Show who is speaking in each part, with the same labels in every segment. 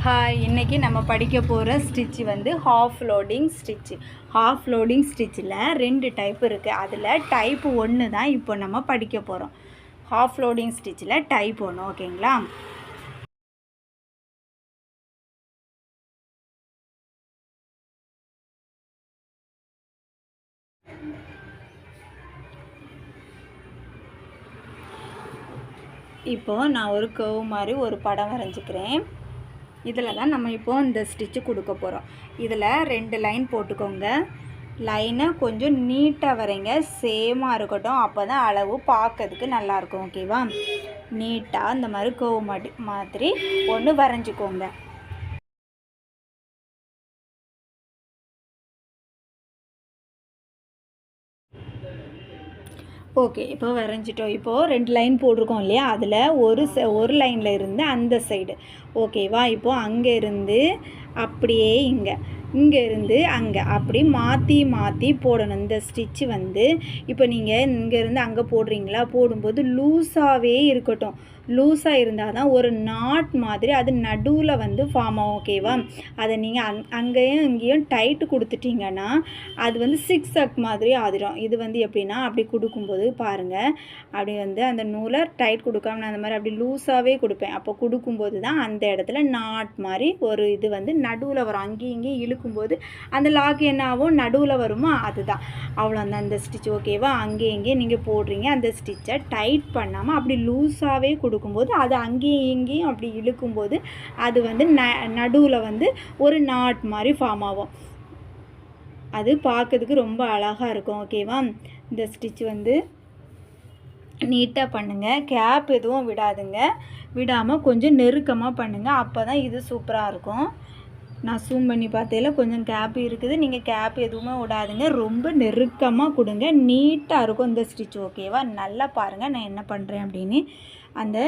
Speaker 1: Hi, இன்றைக்கி நம்ம படிக்க போகிற ஸ்டிச் வந்து half loading stitch. Half loading ஸ்டிச்சில் 2 டைப் இருக்குது. அதில் டைப் 1 தான் இப்போ நம்ம படிக்க போகிறோம். ஹாஃப் லோடிங் ஸ்டிச்சில் டைப் 1, ஓகேங்களா? இப்போது நான் ஒரு கர்வ் மாதிரி ஒரு படம் வரைஞ்சிக்கிறேன். இதில் தான் நம்ம இப்போது இந்த ஸ்டிச்சு கொடுக்க போகிறோம். இதில் 2 லைன் போட்டுக்கோங்க. லைனை கொஞ்சம் நீட்டாக வரைங்க, சேமாக இருக்கட்டும். அப்போ தான் அளவு பார்க்கறதுக்கு நல்லாயிருக்கும், ஓகேவா? நீட்டாக இந்த மாதிரி கர்வ் மாதிரி ஒன்று வரைஞ்சிக்கோங்க. ஓகே, இப்போ வரைஞ்சிட்டோம். இப்போது 2 லைன் போட்டிருக்கோம் இல்லையா? அதில் ஒரு லைனில் இருந்து அந்த சைடு, ஓகேவா? இப்போது அங்கே இருந்து அப்படியே இங்கே இருந்து அங்கே அப்படி மாற்றி மாற்றி போடணும். இந்த ஸ்டிச்சு வந்து இப்போ நீங்கள் இங்கேருந்து அங்கே போடுறீங்களா, போடும்போது லூஸாகவே இருக்கட்டும். லூஸாக இருந்தால் தான் ஒரு நாட் மாதிரி அது நடுவில் வந்து ஃபார்ம் ஆகும், ஓகேவா? அதை நீங்கள் அங்கேயும் இங்கேயும் டைட்டு கொடுத்துட்டிங்கன்னா அது வந்து சிக்ஸாக் மாதிரி ஆகிடும். இது வந்து எப்படின்னா அப்படி கொடுக்கும்போது பாருங்கள், அப்படி வந்து அந்த நூலை டைட் கொடுக்காம நான் அந்த மாதிரி அப்படி லூஸாகவே கொடுப்பேன். அப்போ கொடுக்கும்போது தான் அந்த இடத்துல நாட் மாதிரி ஒரு இது வந்து நடுவில் வரும். அங்கேயும் இங்கேயும் இழுக்கும்போது அந்த லாக் என்ன ஆகும், நடுவில் வருமா? அதுதான், அவ்வளோதான் அந்த ஸ்டிச், ஓகேவா? அங்கேயும் இங்கேயும் நீங்கள் போடுறீங்க, அந்த ஸ்டிச்சை டைட் பண்ணாமல் அப்படி லூஸாகவே கொடுக்கும்போது அது அங்கேயும் இங்கேயும் அப்படி இழுக்கும்போது அது வந்து நடுவில் வந்து ஒரு நாட் மாதிரி ஃபார்ம் ஆகும். அது பார்க்கறதுக்கு ரொம்ப அழகாக இருக்கும், ஓகேவா? இந்த ஸ்டிச் வந்து நீட்டாக பண்ணுங்கள். கேப் எதுவும் விடாமல் கொஞ்சம் நெருக்கமாக பண்ணுங்கள். அப்போ தான் இது சூப்பராக இருக்கும். நான் ஜூம் பண்ணி பார்த்ததில் கொஞ்சம் கேப் இருக்குது. நீங்கள் கேப் எதுவுமே விடாதுங்க, ரொம்ப நெருக்கமாக கொடுங்க. நீட்டாக இருக்கும் இந்த ஸ்டிச், ஓகேவா? நல்லா பாருங்கள் நான் என்ன பண்ணுறேன் அப்படின்னு. அந்த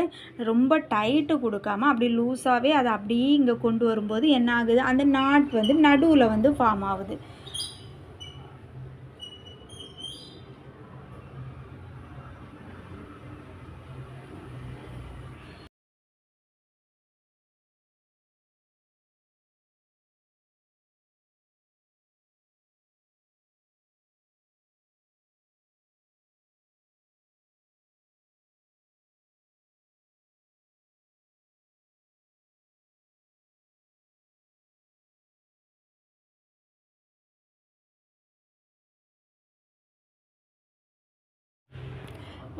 Speaker 1: ரொம்ப டைட்டு கொடுக்காமல் அப்படி லூஸாகவே அதை அப்படியே இங்கே கொண்டு வரும்போது என்ன ஆகுது, அந்த நாட் வந்து நடுவில் வந்து ஃபார்ம் ஆகுது.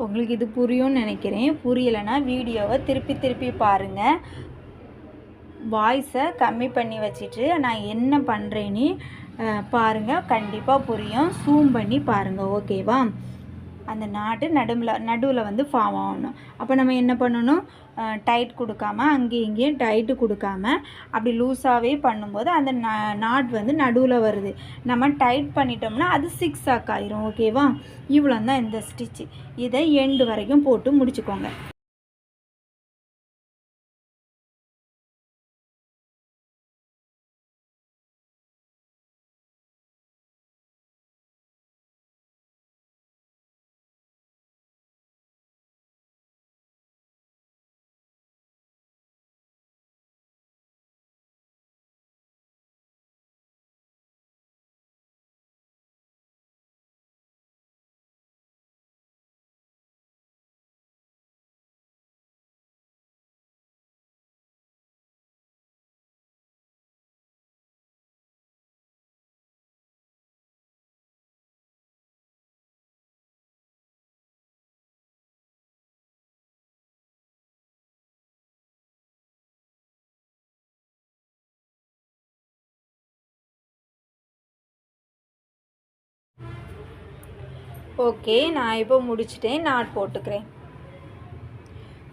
Speaker 1: உங்களுக்கு இது புரியும்னு நினைக்கிறேன். புரியலைன்னா வீடியோவை திருப்பி பாருங்கள். வாய்ஸை கம்மி பண்ணி வச்சுட்டு நான் என்ன பண்ணுறேன்னு பாருங்கள், கண்டிப்பாக புரியும். ஜூம் பண்ணி பாருங்கள், ஓகேவா? அந்த நாட்டு நடுவில் வந்து ஃபார்ம் ஆகணும். அப்போ நம்ம என்ன பண்ணணும், டைட் கொடுக்காம அங்கேயும் இங்கேயும் டைட்டு கொடுக்காம அப்படி லூஸாகவே பண்ணும்போது அந்த நாட் வந்து நடுவில் வருது. நம்ம டைட் பண்ணிட்டோம்னா அது சிக்ஸாக் ஆயிரும், ஓகேவா? இவ்வளோ தான் இந்த ஸ்டிச்சு. இதை எண்டு வரைக்கும் போட்டு முடிச்சுக்கோங்க. ஓகே, நான் இப்போ முடிச்சிட்டேன். நாட் போட்டுக்கிறேன்.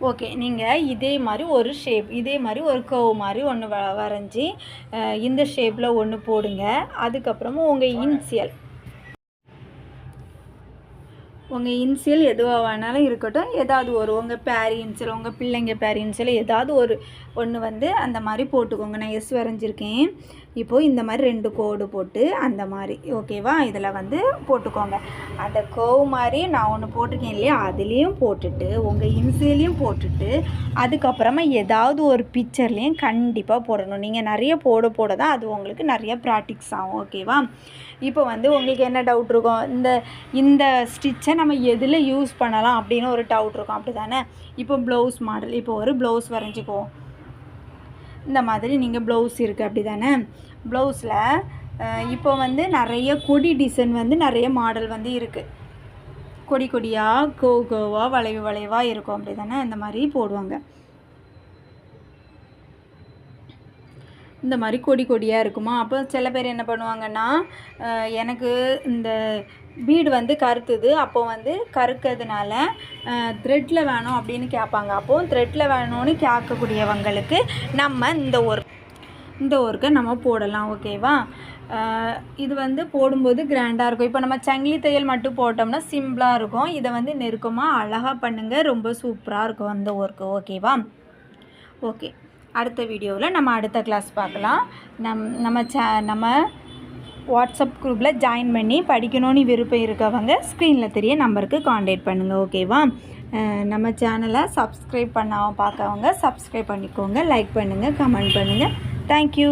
Speaker 1: ஓகே, நீங்கள் இதே மாதிரி ஒரு ஷேப், இதே மாதிரி ஒரு கர்வ் மாதிரி ஒன்று வரைஞ்சி இந்த ஷேப்பில் ஒன்று போடுங்க. அதுக்கப்புறமா உங்கள் இன்சியல் எதுவாக வேணாலும் இருக்கட்டும். ஏதாவது உங்கள் பேர் இன்சியல், உங்கள் பிள்ளைங்க பேர் இன்சியல் ஏதாவது ஒரு ஒன்று வந்து அந்த மாதிரி போட்டுக்கோங்க. நான் எஸ் வரைஞ்சிருக்கேன். இப்போது இந்த மாதிரி 2 கோடு போட்டு அந்த மாதிரி ஓகேவா, இதில் வந்து போட்டுக்கோங்க. அந்த கோவ் மாதிரி நான் ஒன்று போட்டிருக்கேன் இல்லையா, அதுலேயும் போட்டுட்டு உங்கள் இன்சிலையும் போட்டுட்டு அதுக்கப்புறமா ஏதாவது ஒரு பிக்சர்லேயும் கண்டிப்பாக போடணும். நீங்கள் நிறைய போட தான் அது உங்களுக்கு நிறைய ப்ராக்டிக்ஸ் ஆகும். ஓகேவா, இப்போ வந்து உங்களுக்கு என்ன டவுட் இருக்கும், இந்த ஸ்டிச்சை நம்ம எதில் யூஸ் பண்ணலாம் அப்படின்னு ஒரு டவுட் இருக்கும், அப்படி தானே? இப்போ ப்ளவுஸ் மாடல், இப்போ ஒரு ப்ளவுஸ் வரைஞ்சிக்குவோம். இந்த மாதிரி நீங்கள் ப்ளவுஸ் இருக்குது அப்படி தானே? ப்ளவுஸில் இப்போ வந்து நிறைய கொடி டிசைன் வந்து நிறைய மாடல் வந்து இருக்குது. கொடி கொடியாக கோவாக வளைவாக இருக்கும் அப்படி தானே? இந்த மாதிரி போடுவாங்க. இந்த மாதிரி கொடியாக இருக்குமா. அப்போ சில பேர் என்ன பண்ணுவாங்கன்னா, எனக்கு இந்த பீடு வந்து கருத்துது, அப்போது வந்து கருக்கிறதுனால த்ரெட்டில் வேணும் அப்படின்னு கேட்பாங்க. அப்போது த்ரெட்டில் வேணும்னு கேட்கக்கூடியவங்களுக்கு நம்ம இந்த ஒர்க்கை நம்ம போடலாம். ஓகேவா, இது வந்து போடும்போது கிராண்டாக இருக்கும். இப்போ நம்ம சங்கிலி தையல் மட்டும் போட்டோம்னா சிம்பிளாக இருக்கும். இதை வந்து நெருக்கமாக அழகாக பண்ணுங்கள், ரொம்ப சூப்பராக இருக்கும் அந்த ஒர்க்கு. ஓகேவா, ஓகே. அடுத்த வீடியோவில் நம்ம அடுத்த கிளாஸ் பார்க்கலாம். நம்ம வாட்ஸ்அப் குரூப்பில் ஜாயின் பண்ணி படிக்கணும்னு விருப்பம் இருக்கவங்க ஸ்க்ரீனில் தெரிய நம்பருக்கு காண்டாக்ட் பண்ணுங்கள். ஓகேவா, நம்ம சேனலை சப்ஸ்கிரைப் பண்ணாமல் பார்க்கவங்க சப்ஸ்கிரைப் பண்ணிக்கோங்க, லைக் பண்ணுங்கள், கமெண்ட் பண்ணுங்கள். தேங்க்யூ.